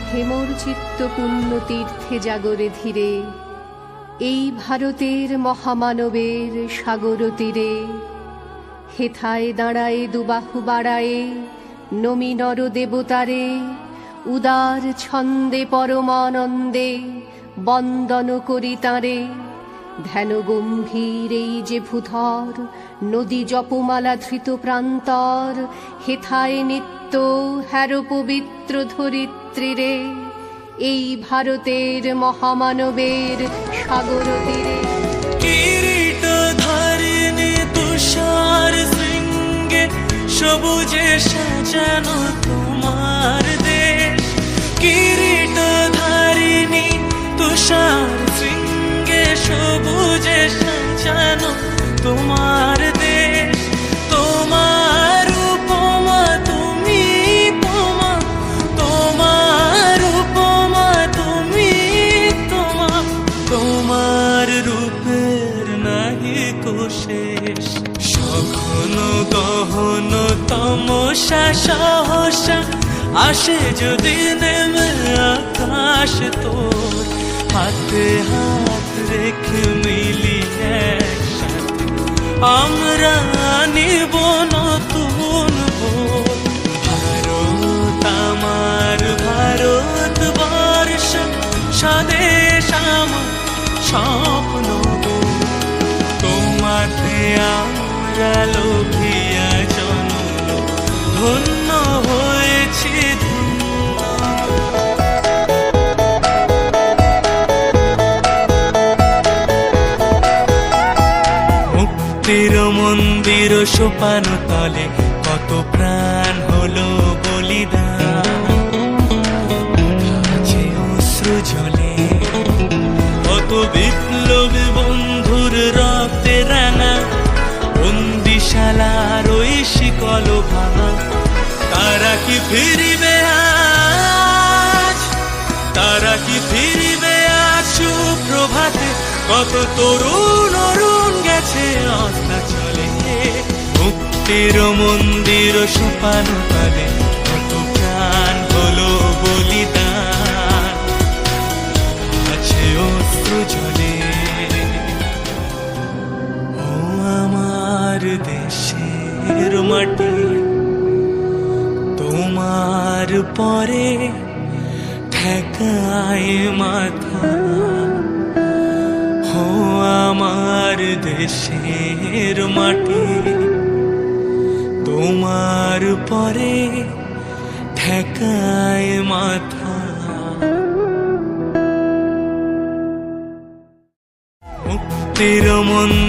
হেমর চিত্ত পুণ্য তীর্থে জাগরে ধীরে, এই ভারতের মহামানবের সাগর তীরে। হেথায় দাঁড়ায়ে দুবাহু বাড়ায়ে নমি নর দেবতারে, উদার ছন্দে পরমানন্দে বন্দন করি তাঁরে। ধ্যান গম্ভীর এই যে ভূধর, নদী জপমালা ধৃত প্রান্তর। হেথায় নিত্য হ্যার পবিত্র ধরিত্রীরে, এই ভারতের মহামানবের সাগর তীরে। কিরীট ধারিণী তুষার শৃঙ্গে, সবুজে সাজানো তোমার দেশ। কিরীট ধারিণী তুষার শৃঙ্গে, সবুজে সাজানো তোমার দেশ। তোমার উপমা তুমি উপমা, তোমার উপমা তুমি তোমা। তোমার রূপের নাহি কোশেষ, সঘন গহন তমসা সহসা আসে যদি নেমে আকাশ তোর। হাতে হাত রেখে মিলি একসাথে আমরা নিব নতুন ভোর। ভারত আমার ভারতবর্ষ, স্বদেশ আমার স্বপ্ন গো। তোমাতে আমরা লোভিয়া জন্ম, ধন্য হয়েছি ধন্য। মুক্তির মন্দির সোপান তলে কত প্রাণ হলো বলিদান। আছে অশ্রু জলে কত বিপ্লবী বন্ধুর রক্তে রাঙা। বন্দিশালার ওই শিকল ভাঙা, তারা কি ফিরিবে আজ? তারা কি ফিরিবে আজ সুপ্রভাতে? কত তরুণ অরুণ গেছে অস্তাচলে। মুক্তির মন্দির সোপান তলে কত প্রাণ হলো বলিদান। আছে অশ্রু জলে। ও আমার দেশের মাটি, তোমার পরে ঠেকায় মাথা। ও আমার দেশের মাটি, তোমার পরে ঠেকায় মাথা। মুক্তির মন্দির